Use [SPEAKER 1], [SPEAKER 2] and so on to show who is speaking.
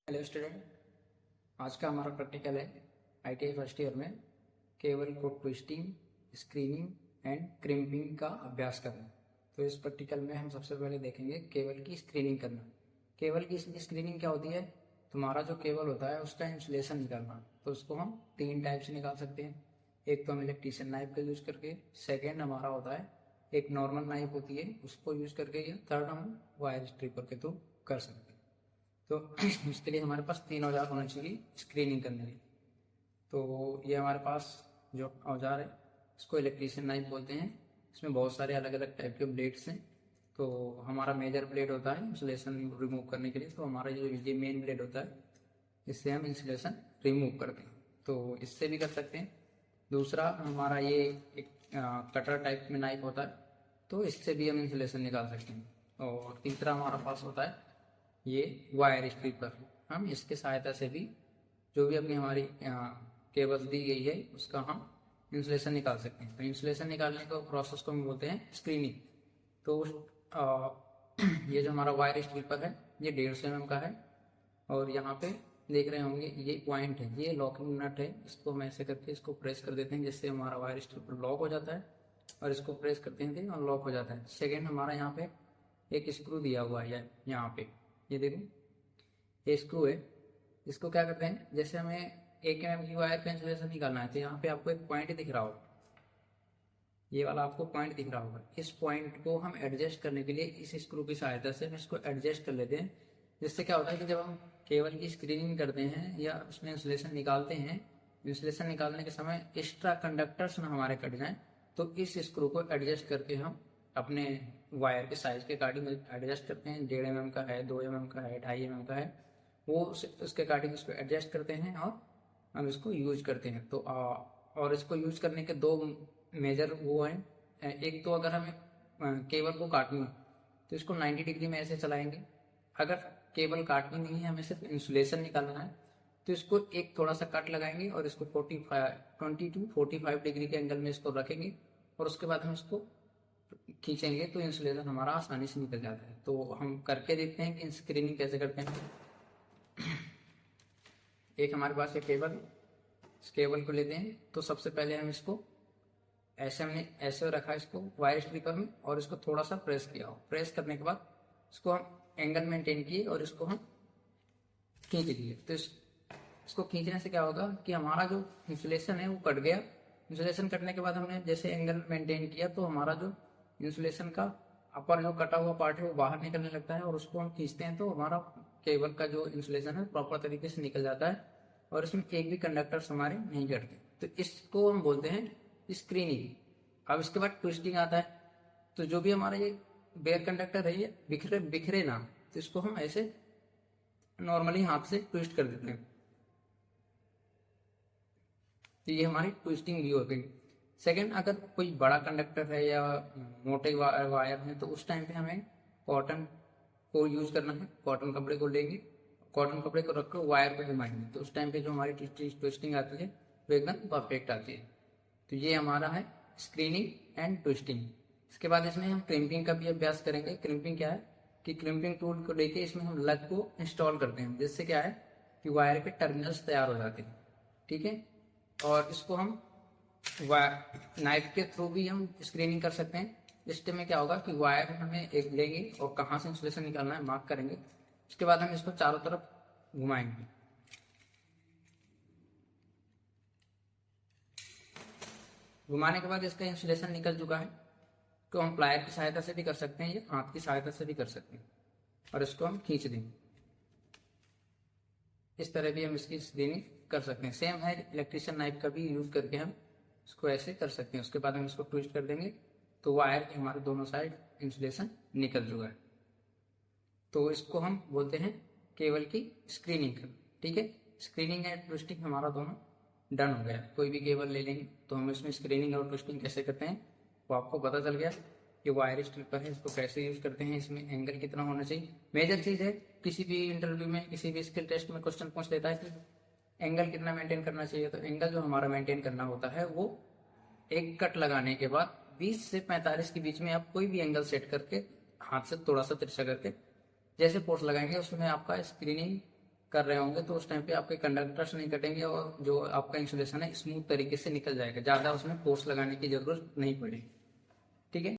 [SPEAKER 1] Hello student, आज का हमारा प्रैक्टिकल है आईटीआई फर्स्ट ईयर में केबल को ट्विस्टिंग, स्क्रीनिंग एंड क्रिम्पिंग का अभ्यास करना। तो इस प्रैक्टिकल में हम सबसे पहले देखेंगे केबल की स्क्रीनिंग करना। केबल की स्क्रीनिंग क्या होती है? तुम्हारा जो केबल होता है उसका इंसुलेशन निकालना। तो उसको हम तीन टाइप से निकाल सकते हैं। एक तो हम इलेक्ट्रीशियन नाइफ का यूज़ करके, सेकेंड हमारा होता है एक नॉर्मल नाइफ होती है उसको यूज़ करके, या थर्ड हम वायर स्ट्रिपर के थ्रू कर सकते हैं। तो इसके लिए हमारे पास तीन औजार होने चाहिए स्क्रीनिंग करने के। तो ये हमारे पास जो औजार है इसको इलेक्ट्रीशियन नाइफ बोलते हैं। इसमें बहुत सारे अलग अलग टाइप के ब्लेड्स हैं। तो हमारा मेजर ब्लेड होता है इंसुलेशन रिमूव करने के लिए। तो हमारा ये मेन ब्लेड होता है, इससे हम इंसुलेशन रिमूव करते हैं। तो इससे भी कर सकते हैं। दूसरा हमारा ये एक कटर टाइप में नाइफ होता है, तो इससे भी हम इंसुलेशन निकाल सकते हैं। और तीसरा हमारा पास होता है ये वायर स्ट्रिपर। हम इसके सहायता से भी जो भी अपनी हमारी केबल दी गई है उसका हम इंसुलेशन निकाल सकते हैं। तो इंसुलेशन निकालने को प्रोसेस को हम बोलते हैं स्क्रीनिंग। तो ये जो हमारा वायर स्ट्रिपर है ये 150 mm का है। और यहाँ पे देख रहे होंगे ये पॉइंट है, ये लॉकिंग नट है। इसको हम ऐसे करके इसको प्रेस कर देते हैं जिससे हमारा वायर स्ट्रिपर लॉक हो जाता है, और इसको प्रेस करते हैं और लॉक हो जाता है। सेकेंड हमारा यहाँ पे एक स्क्रू दिया हुआ है यहाँ पे, ये देखो ये स्क्रू है। इसको क्या करते हैं, जैसे हमें 1 mm की वायर का इंसुलेशन निकालना है तो यहाँ पे आपको एक पॉइंट दिख रहा होगा, ये वाला आपको पॉइंट दिख रहा होगा। इस पॉइंट को हम एडजस्ट करने के लिए इस स्क्रू की सहायता से हम इसको एडजस्ट कर लेते हैं। जिससे क्या होता है कि जब हम केबल की स्क्रीनिंग करते हैं या उसमें इंसुलेशन निकालते हैं, इंसुलेशन निकालने के समय एक्स्ट्रा कंडक्टर्स ना हमारे कट जाएं, तो इस स्क्रू को एडजस्ट करके हम अपने वायर के साइज के अकॉर्डिंग एडजस्ट करते हैं। 1.5 mm का है, 2 mm का है, 2.5 mm का है, वो उसके अकॉर्डिंग इसको एडजस्ट करते हैं और हम इसको यूज करते हैं। तो और इसको यूज करने के दो मेजर वो हैं। एक तो अगर हमें केबल को काटनी है तो इसको 90 डिग्री में ऐसे चलाएंगे। अगर केबल काटनी नहीं है, हमें सिर्फ इंसुलेशन निकालना है, तो इसको एक थोड़ा सा कट लगाएंगे और इसको 20 to 45 डिग्री के एंगल में इसको रखेंगे, और उसके बाद हम इसको खींचेंगे तो इंसुलेशन हमारा आसानी से निकल जाता है। तो हम करके देखते हैं कि स्क्रीनिंग कैसे करते हैं। एक हमारे पास ये केबल, इस केबल को लेते हैं। तो सबसे पहले हम इसको ऐसे, हमने ऐसे रखा इसको वायर स्ट्रिपर में, और इसको थोड़ा सा प्रेस किया। प्रेस करने के बाद इसको हम एंगल मेंटेन किए और इसको हम खींच लिए। तो इसको खींचने से क्या होगा कि हमारा जो इंसुलेशन है वो कट गया। इंसुलेशन कटने के बाद हमने जैसे एंगल मेंटेन किया तो हमारा जो इंसुलेशन का अपर जो कटा हुआ पार्ट है वो बाहर निकलने लगता है, और उसको हम खींचते हैं तो हमारा केबल का जो इंसुलेशन है प्रॉपर तरीके से निकल जाता है, और इसमें एक भी कंडक्टर्स हमारे नहीं कटते। तो इसको हम बोलते हैं स्क्रीनिंग। अब इसके बाद ट्विस्टिंग आता है। तो जो भी हमारा ये बेयर कंडक्टर है ये बिखरे बिखरे ना, तो इसको हम ऐसे नॉर्मली हाथ से ट्विस्ट कर देते हैं। तो ये हमारी ट्विस्टिंग भी हो गई। सेकेंड, अगर कोई बड़ा कंडक्टर है या मोटे वायर है तो उस टाइम पे हमें कॉटन को यूज करना है। कॉटन कपड़े को लेंगे, कॉटन कपड़े को रखकर वायर को घुमाएंगे, तो उस टाइम पे जो हमारी ट्विस्टिंग आती है वो एकदम परफेक्ट आती है। तो ये हमारा है स्क्रीनिंग एंड ट्विस्टिंग। इसके बाद इसमें हम क्रिम्पिंग का भी अभ्यास करेंगे। क्रिम्पिंग क्या है कि क्रिम्पिंग टूल को लेके इसमें हम लग को इंस्टॉल करते हैं, जिससे क्या है कि वायर के टर्मिनल्स तैयार हो जाते हैं। ठीक है, और इसको हम नाइफ के थ्रू भी हम स्क्रीनिंग कर सकते हैं। इस टाइम में क्या होगा कि वायर हमें एक लेंगे और कहाँ से इंसुलेशन निकालना है मार्क करेंगे। उसके बाद हम इसको चारों तरफ घुमाएंगे। घुमाने के बाद इसका इंसुलेशन निकल चुका है, तो हम प्लायर की सहायता से भी कर सकते हैं या हाथ की सहायता से भी कर सकते हैं, और इसको हम खींच देंगे। इस तरह भी हम इसकी स्क्रीनिंग कर सकते हैं। सेम है इलेक्ट्रिशियन नाइफ का भी यूज करके हम इसको ऐसे कर सकते हैं। उसके बाद हम इसको ट्विस्ट कर देंगे तो वायर के हमारे दोनों साइड इंसुलेशन निकल चुका है। तो इसको हम बोलते हैं केबल की स्क्रीनिंग। ठीक है, स्क्रीनिंग एंड ट्विस्टिंग हमारा दोनों डन हो गया। कोई भी केबल ले लेंगे तो हम इसमें स्क्रीनिंग और ट्विस्टिंग कैसे करते हैं वो आपको पता चल गया। ये वायर स्ट्रिपर है, इसको कैसे यूज करते हैं, इसमें एंगल कितना होना चाहिए। मेजर चीज है, किसी भी इंटरव्यू में किसी भी स्किल टेस्ट में क्वेश्चन पूछ लेता है कि एंगल कितना मेंटेन करना चाहिए। तो एंगल जो हमारा मेंटेन करना होता है वो एक कट लगाने के बाद 20 से 45 के बीच में आप कोई भी एंगल सेट करके हाथ से थोड़ा सा तिरछा करके जैसे फोर्स लगाएंगे उसमें आपका स्क्रीनिंग कर रहे होंगे तो उस टाइम पे आपके कंडक्टर्स नहीं कटेंगे और जो आपका इंसुलेशन है स्मूथ तरीके से निकल जाएगा, ज़्यादा उसमें फोर्स लगाने की जरूरत नहीं पड़ेगी।